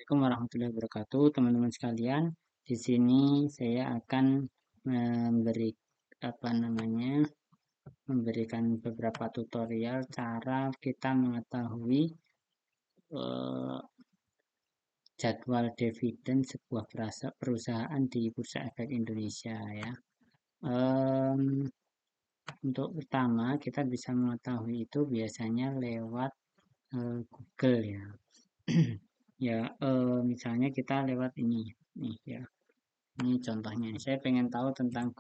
Assalamualaikum warahmatullahi wabarakatuh, teman-teman sekalian. Di sini saya akan memberi memberikan beberapa tutorial cara kita mengetahui eh, jadwal dividen sebuah perusahaan di Bursa Efek Indonesia ya. Em, untuk pertama kita bisa mengetahui itu biasanya lewat Google ya. Ya, misalnya kita lewat ini nih ya. Ini contohnya. Saya pengen tahu tentang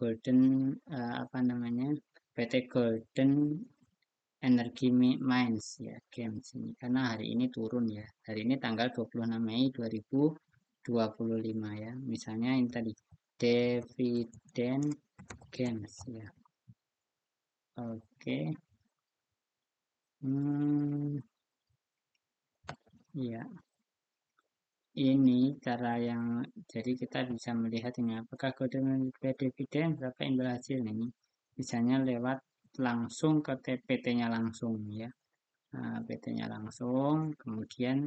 PT Golden Energy Mines ya, Games ini. Karena hari ini turun ya. Hari ini tanggal 26 Mei 2025 ya. Misalnya ini tadi Dividend Games ya. Oke. Hmm, ya. Ini cara yang jadi kita bisa melihat ini apakah kode dividen berapa imbal hasil ini. Misalnya lewat langsung ke PT-nya langsung ya. Nah, PT-nya langsung, kemudian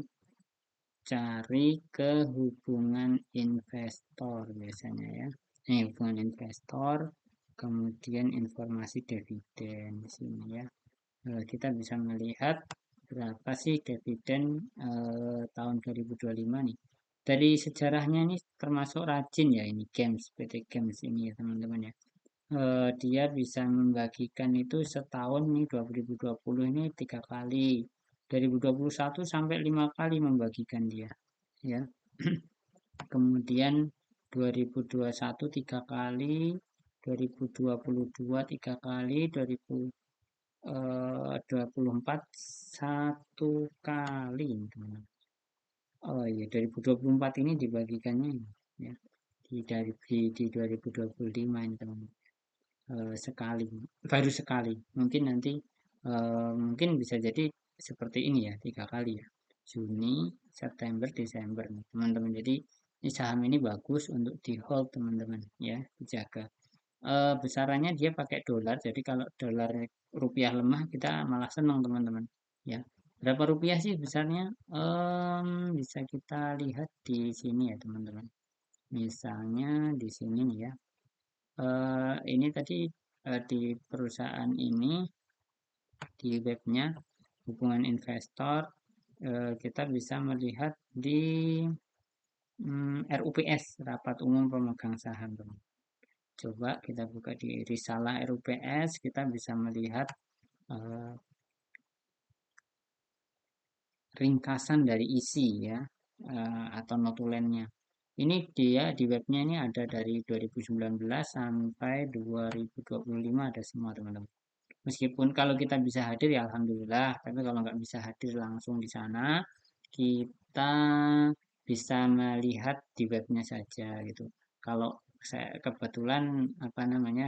cari ke hubungan investor biasanya ya. Ini hubungan investor, kemudian informasi dividen di sini ya. Kita bisa melihat berapa sih dividen tahun 2025 nih. Dari sejarahnya ini termasuk rajin ya ini Games, PT Games ini ya teman-teman ya. Dia bisa membagikan itu setahun nih 2020 ini 3 kali, 2021 sampai 5 kali membagikan dia ya. Kemudian 2021 3 kali, 2022 3 kali, 2024 1 kali teman-teman. Oh iya 2024 ini dibagikannya ya di 2025 ini teman-teman. Sekali, baru sekali. Mungkin nanti mungkin bisa jadi seperti ini ya, 3 kali ya. Juni, September, Desember nih, teman-teman. Jadi ini saham ini bagus untuk di hold teman-teman ya, dijaga. Besarannya dia pakai dolar, jadi kalau dolar rupiah lemah kita malah senang teman-teman ya. Berapa rupiah sih besarnya? Bisa kita lihat di sini ya teman-teman. Misalnya di sini nih ya. Ini tadi di perusahaan ini di webnya hubungan investor kita bisa melihat di RUPS Rapat Umum Pemegang Saham teman. Coba kita buka di Risalah RUPS kita bisa melihat eh, ringkasan dari isi ya atau notulennya. Ini dia di webnya ini ada dari 2019 sampai 2025 ada semua teman-teman. Meskipun kalau kita bisa hadir ya alhamdulillah, tapi kalau nggak bisa hadir langsung di sana, kita bisa melihat di webnya saja gitu. Kalau saya kebetulan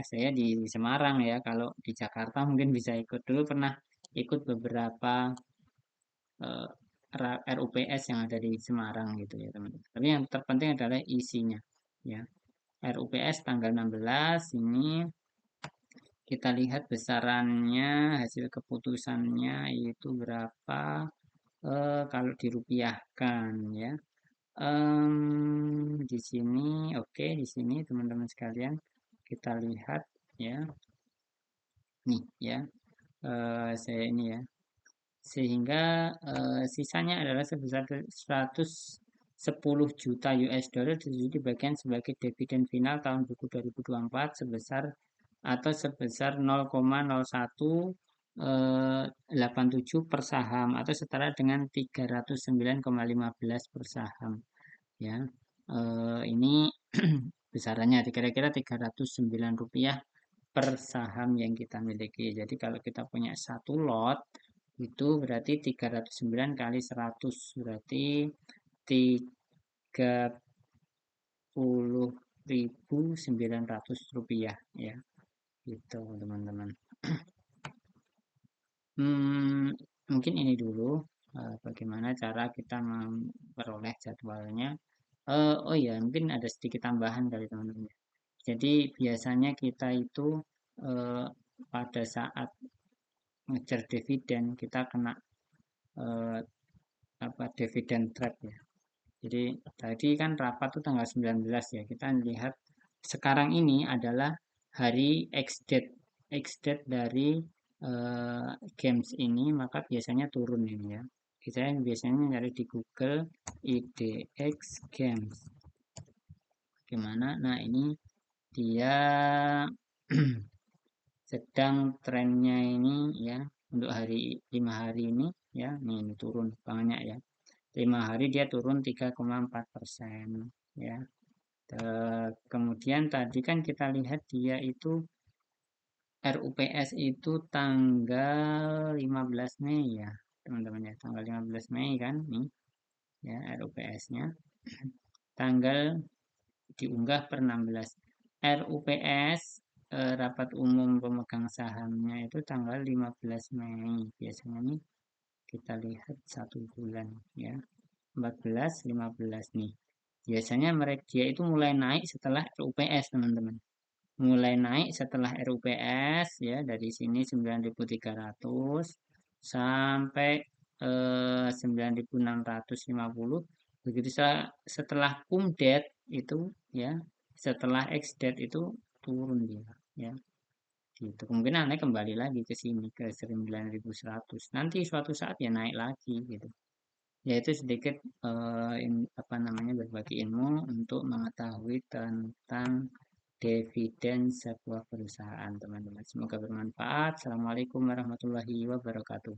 saya di Semarang ya, kalau di Jakarta mungkin bisa ikut dulu pernah ikut beberapa eh, RUPS yang ada di Semarang gitu ya teman-teman. Tapi yang terpenting adalah isinya ya. RUPS tanggal 16 ini kita lihat besarannya, hasil keputusannya itu berapa kalau dirupiahkan ya. Di sini oke, di sini teman-teman sekalian kita lihat ya. Nih ya. Saya ini ya. Sehingga sisanya adalah sebesar 110 juta US dollar dibagikan sebagai dividen final tahun buku 2024 sebesar 0,0187 per saham atau setara dengan 309,15 per saham ya. Ini besarannya kira-kira 309 rupiah per saham yang kita miliki. Jadi kalau kita punya satu lot itu berarti 309 kali 100 berarti 30.900 rupiah ya gitu teman-teman. Mungkin ini dulu bagaimana cara kita memperoleh jadwalnya. Oh ya mungkin ada sedikit tambahan kali teman-teman. Jadi biasanya kita itu eh, pada saat ngejar dividen kita kena eh, dividen trap ya. Jadi tadi kan rapat tuh tanggal 19 ya. Kita lihat sekarang ini adalah hari X date dari games ini, maka biasanya turun ini ya. Kita biasanya nyari di Google IDX Games. Gimana? Nah, ini dia sedang trennya ini ya untuk 5 hari ini ya, ini turun banyak ya. 5 hari dia turun 3,4% ya. Kemudian tadi kan kita lihat dia itu RUPS itu tanggal 15 Mei ya, teman-teman ya. Tanggal 15 Mei kan nih ya RUPS-nya. Tanggal diunggah per 16. RUPS rapat umum pemegang sahamnya itu tanggal 15 Mei. Biasanya nih kita lihat 1 bulan ya. 14, 15 nih. Biasanya mereka dia itu mulai naik setelah RUPS, teman-teman. Mulai naik setelah RUPS ya, dari sini 9.300 sampai 9.650. Begitu setelah CUMDAT itu ya, setelah XDAT itu turun dia ya. Gitu. Kemungkinan naik kembali lagi ke sini ke 9.100. Nanti suatu saat ya naik lagi gitu. Ya itu sedikit apa namanya berbagi ilmu untuk mengetahui tentang dividen sebuah perusahaan, teman-teman. Semoga bermanfaat. Assalamualaikum warahmatullahi wabarakatuh.